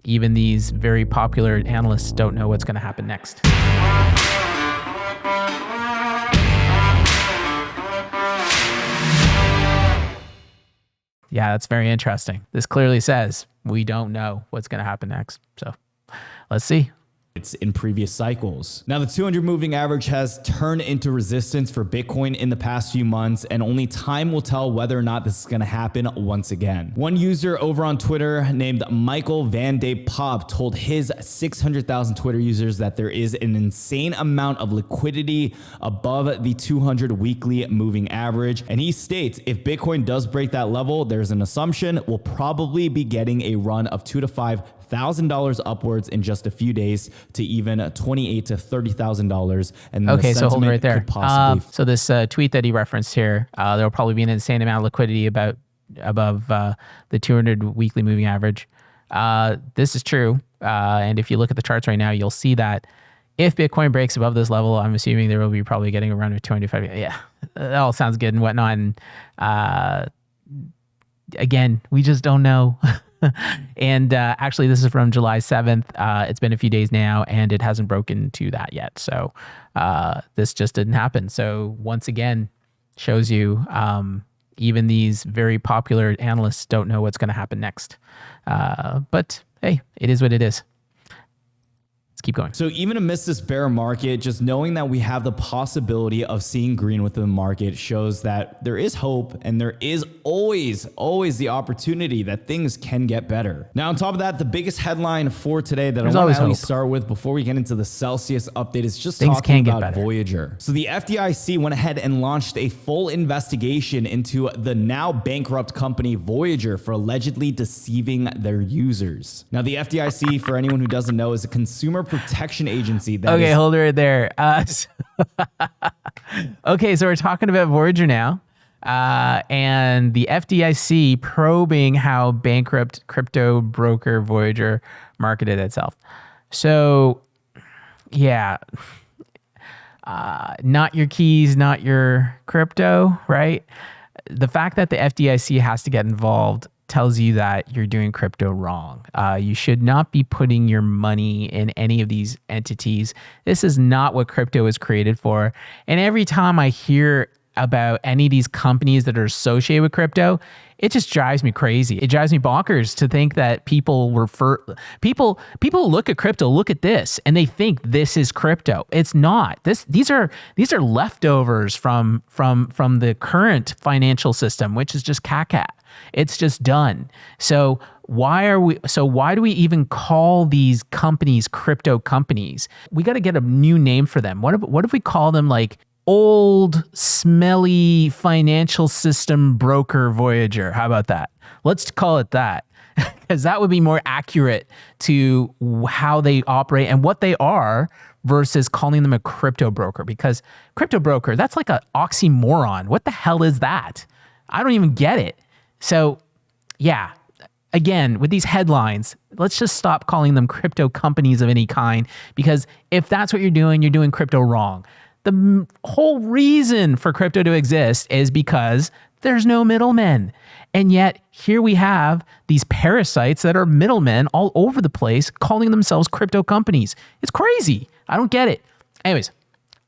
Even these very popular analysts don't know what's going to happen next. Yeah, that's very interesting. This clearly says we don't know what's going to happen next. So let's see. It's in previous cycles. Now, the 200 moving average has turned into resistance for Bitcoin in the past few months, and only time will tell whether or not this is going to happen once again. One user over on Twitter named Michael Van De Pop told his 600,000 Twitter users that there is an insane amount of liquidity above the 200 weekly moving average. And he states if Bitcoin does break that level, there's an assumption we'll probably be getting a run of $2,000 to $5,000 upwards in just a few days to even $28,000 to $30,000. And okay, so hold it right there. So this tweet that he referenced here, there will probably be an insane amount of liquidity above the 200 weekly moving average. This is true. And if you look at the charts right now, you'll see that if Bitcoin breaks above this level, I'm assuming there will be probably getting a run of 205. Yeah, that all sounds good and whatnot. And again, we just don't know. And actually, this is from July 7th. It's been a few days now, and it hasn't broken to that yet. So this just didn't happen. So once again, shows you even these very popular analysts don't know what's going to happen next. But hey, it is what it is. Let's keep going. So even amidst this bear market, just knowing that we have the possibility of seeing green within the market shows that there is hope, and there is always the opportunity that things can get better. Now, on top of that, the biggest headline for today that I want to start with before we get into the Celsius update is just talking about Voyager. So the FDIC went ahead and launched a full investigation into the now bankrupt company Voyager for allegedly deceiving their users. Now, the FDIC, for anyone who doesn't know, is a consumer protection agency. Okay, hold it right there. Okay, so we're talking about Voyager now, and the FDIC probing how bankrupt crypto broker Voyager marketed itself. So, yeah, not your keys, not your crypto, right? The fact that the FDIC has to get involved tells you that you're doing crypto wrong. You should not be putting your money in any of these entities. This is not what crypto is created for. And every time I hear about any of these companies that are associated with crypto, it just drives me crazy. It drives me bonkers to think that people look at crypto, look at this, and they think this is crypto. It's not. These are leftovers from the current financial system, which is just caca. It's just done. So why do we even call these companies crypto companies? We got to get a new name for them. What if we call them like old, smelly financial system broker Voyager? How about that? Let's call it that, because that would be more accurate to how they operate and what they are versus calling them a crypto broker. Because crypto broker, that's like an oxymoron. What the hell is that? I don't even get it. So yeah, again, with these headlines, let's just stop calling them crypto companies of any kind, because if that's what you're doing crypto wrong. The whole reason for crypto to exist is because there's no middlemen. And yet here we have these parasites that are middlemen all over the place calling themselves crypto companies. It's crazy. I don't get it. Anyways,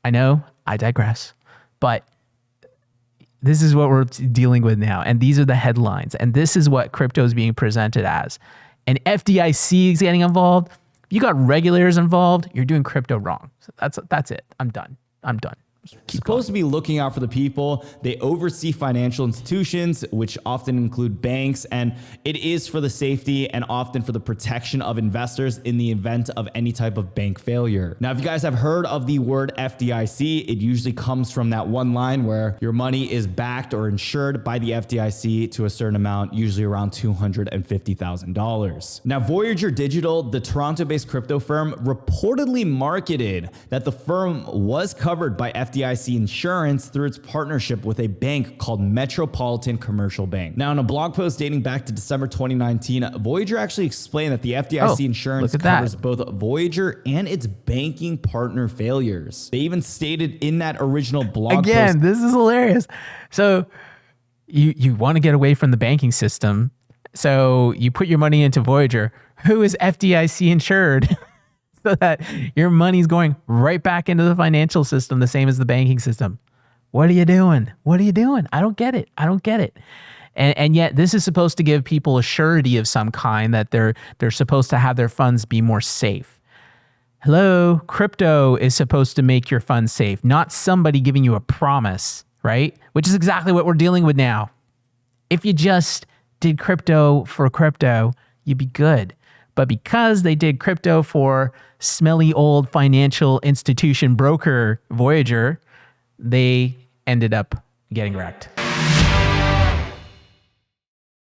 I know I digress, but this is what we're dealing with now. And these are the headlines. And this is what crypto is being presented as. And FDIC is getting involved. If you got regulators involved, you're doing crypto wrong. So that's it. I'm done. Supposed to be looking out for the people. They oversee financial institutions, which often include banks, and it is for the safety and often for the protection of investors in the event of any type of bank failure. Now, if you guys have heard of the word FDIC, it usually comes from that one line where your money is backed or insured by the FDIC to a certain amount, usually around $250,000. Now, Voyager Digital, the Toronto-based crypto firm, reportedly marketed that the firm was covered by FDIC insurance through its partnership with a bank called Metropolitan Commercial Bank. Now, in a blog post dating back to December 2019, Voyager actually explained that the FDIC insurance covers both Voyager and its banking partner failures. They even stated in that original blog post. Again, this is hilarious. So you want to get away from the banking system, So you put your money into Voyager, who is FDIC insured, so that your money's going right back into the financial system, the same as the banking system. What are you doing? What are you doing? I don't get it. I don't get it. And yet this is supposed to give people a surety of some kind that they're supposed to have their funds be more safe. Hello, crypto is supposed to make your funds safe, not somebody giving you a promise, right? Which is exactly what we're dealing with now. If you just did crypto for crypto, you'd be good. But because they did crypto for smelly old financial institution broker Voyager, they ended up getting wrecked.